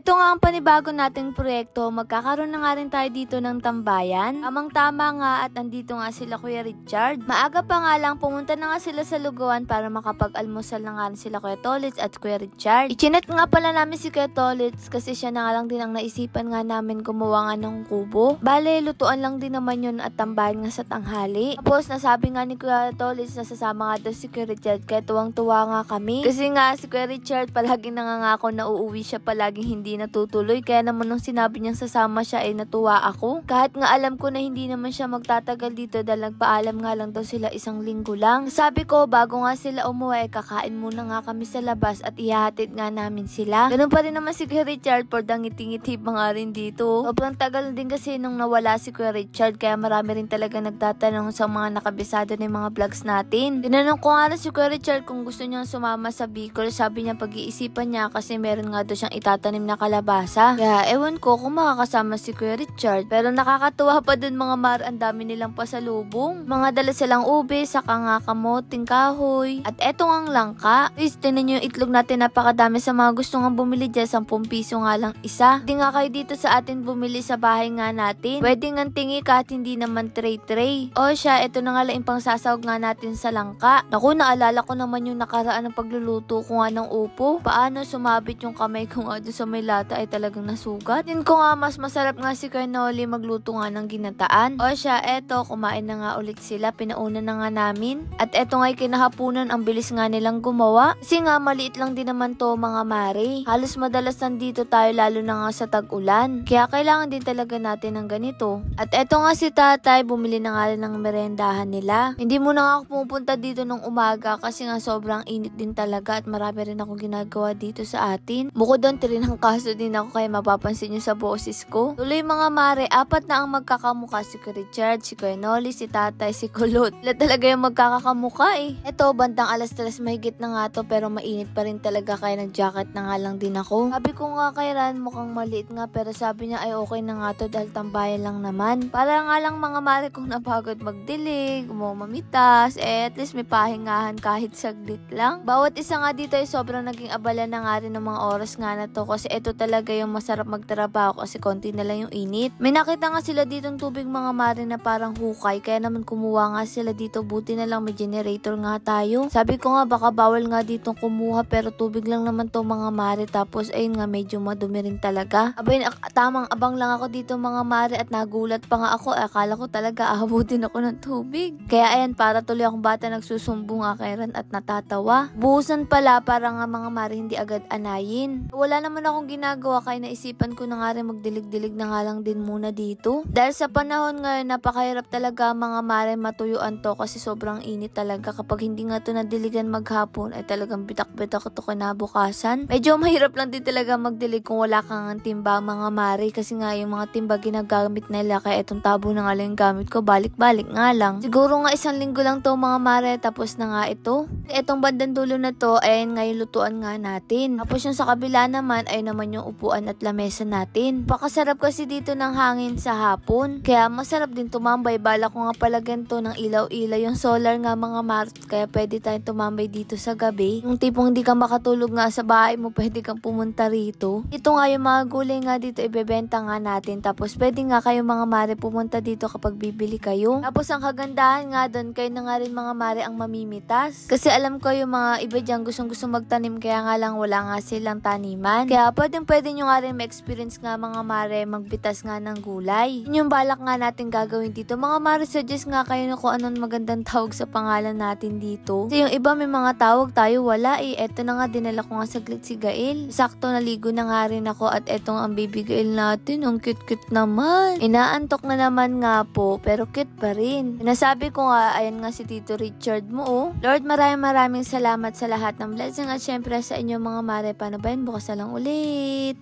Ito nga ang panibago nating proyekto. Magkakaroon na nga rin tayo dito ng tambayan. Tamang-tama nga at andito nga sila Kuya Richard. Maaga pa nga lang, pumunta na nga sila sa lugawan para makapag-almusal na nga rin sila Kuya Tolits at Kuya Richard. Ichinat nga pala namin si Kuya Tolits kasi siya na nga lang din ang naisipan nga namin gumawa nga ng kubo. Bale, lutuan lang din naman yun at tambayan nga sa tanghali. Tapos nasabi nga ni Kuya Tolits na sasama nga daw si Kuya Richard kaya tuwang-tuwa nga kami. Kasi nga si Kuya Richard palagi nangangako na uuwi siya palaging hindi natutuloy. Kaya naman nung sinabi niyang sasama siya ay natuwa ako. Kahit nga alam ko na hindi naman siya magtatagal dito dahil nagpaalam nga lang daw sila 1 linggo lang. Sabi ko bago nga sila umuwi kakain muna nga kami sa labas at ihahatid nga namin sila. Ganun pa rin naman si Kuya Richard for ngiti-ngiti pa nga rin dito. Sobrang tagal din kasi nung nawala si Kuya Richard kaya marami rin talaga nagtatanong sa mga nakabisado ng mga vlogs natin. Tinanong ko nga rin si Kuya Richard kung gusto niyang sumama sa Bicol. Sabi niya pag-iisipan niya kasi meron nga doon siyang itatanim na kalabasa. Kaya ewan ko kung makakasama si Kuya Richard. Pero nakakatuwa pa dun mga mar, ang dami nilang pasalubong. Mga dala silang ube, saka nga kamoting kahoy. At eto ang langka. Please, tinan niyo yung itlog natin, napakadami sa mga gusto nga bumili dyan. 10 piso nga lang isa. Hindi nga kayo dito sa atin bumili sa bahay nga natin. Pwede nga tingi kahit hindi naman tray-tray. O siya, eto na nga lang yung pangsasawag nga natin sa langka. Naku, naalala ko naman yung nakaraan ng pagluluto ko nga ng upo. Paano sumabit yung kamay ko nga doon sa may lata ay talagang nasugat. Din ko nga mas masarap nga si Kuya Noli magluto nga ng ginataan. O siya, eto, kumain na nga ulit sila. Pinauna na nga namin. At eto nga'y kinahapunan, ang bilis nga nilang gumawa. Kasi nga maliit lang din naman to mga mare. Halos madalas nandito tayo lalo na nga sa tag-ulan. Kaya kailangan din talaga natin ng ganito. At eto nga si tatay, bumili na nga rin ng merendahan nila. Hindi muna nga ako pumunta dito nung umaga kasi nga sobrang init din talaga at marami rin ako ginagawa dito sa atin. Bukod doon, tirinang kaso din ako kaya mapapansin nyo sa boses ko. Tuloy mga mare, 4 na ang magkakamuka, si Kuya Richard, si Kuya Noli, si tatay, si Kulot. Sila talaga yung magkakamuka eh. Eto, bandang 3:00 mahigit na nga to pero mainit pa rin talaga kaya nag-jacket na nga lang din ako. Sabi ko nga kay Ran, mukhang maliit nga pero sabi niya ay okay na nga to dahil tambayan lang naman. Para nga lang mga mare kung napagod magdilig, mamitas, at least may pahingahan kahit saglit lang. Bawat isa nga dito ay sobrang naging abala na nga rin ng mga oras nga na to kasi ito talaga yung masarap magtrabaho kasi konti na lang yung init. May nakita nga sila ditong tubig mga mare na parang hukay kaya naman kumuha nga sila dito, buti na lang may generator nga tayo. Sabi ko nga baka bawal nga ditong kumuha pero tubig lang naman to mga mare, tapos ayun nga medyo madumi rin talaga. Abay, tamang abang lang ako dito mga mare at nagulat pa nga ako, akala ko talaga aabutin ako ng tubig. Kaya ayan, para tuloy akong bata nagsusumbong nga kay Ran at natatawa. Buhusan pala para nga mga mare hindi agad anayin. Wala naman akong ginagawa kaya naisipan ko na nga rin magdilig-dilig na nga lang din muna dito. Dahil sa panahon ngayon napakahirap talaga mga mare matuyuan to kasi sobrang init talaga. Kapag hindi nga to nadiligan maghapon ay talagang bitak-bitak ito kinabukasan. Medyo mahirap lang din talaga magdilig kung wala kang timba mga mare kasi nga yung mga timba ginagamit nila kaya itong tabo na nga lang gamit ko, balik-balik nga lang. Siguro nga 1 linggo lang to mga mare tapos na nga ito. Itong bandang dulo na to ay ngayon lutuan nga natin. Tapos yung sa kabila naman ay naman yung upuan at lamesa natin. Pakasarap kasi dito ng hangin sa hapon. Kaya masarap din tumambay. Bala ko nga pala ganito ng ilaw-ilaw yung solar nga mga mare kaya pwede tayong tumambay dito sa gabi. Yung tipong hindi ka makatulog nga sa bahay mo, pwede kang pumunta rito. Ito nga yung mga gulay nga dito ibebenta nga natin. Tapos pwede nga kayo mga mare pumunta dito kapag bibili kayo. Tapos ang kagandahan nga doon, kayo na nga rin mga mare ang mamimitas. Kasi alam ko yung mga iba dyan gustong-gusto magtanim kaya nga lang wala nga silang taniman. Kaya pwede nyo nga rin ma-experience nga mga mare magbitas nga ng gulay. Yun yung balak nga natin gagawin dito. Mga mare, suggest nga kayo na kung anong magandang tawag sa pangalan natin dito. Kasi yung iba may mga tawag, tayo wala eh. Eto na nga, dinala ko nga saglit si Gail. Sakto naligo na nga rin ako at etong ang baby Gail natin. Ang cute-cute naman. Inaantok na naman nga po pero cute pa rin. Nasabi ko nga, ayan nga si Tito Richard mo oh. Lord, maraming salamat sa lahat ng blessing at syempre sa inyo mga mare. Paano ba yun? Bukas na lang ulit.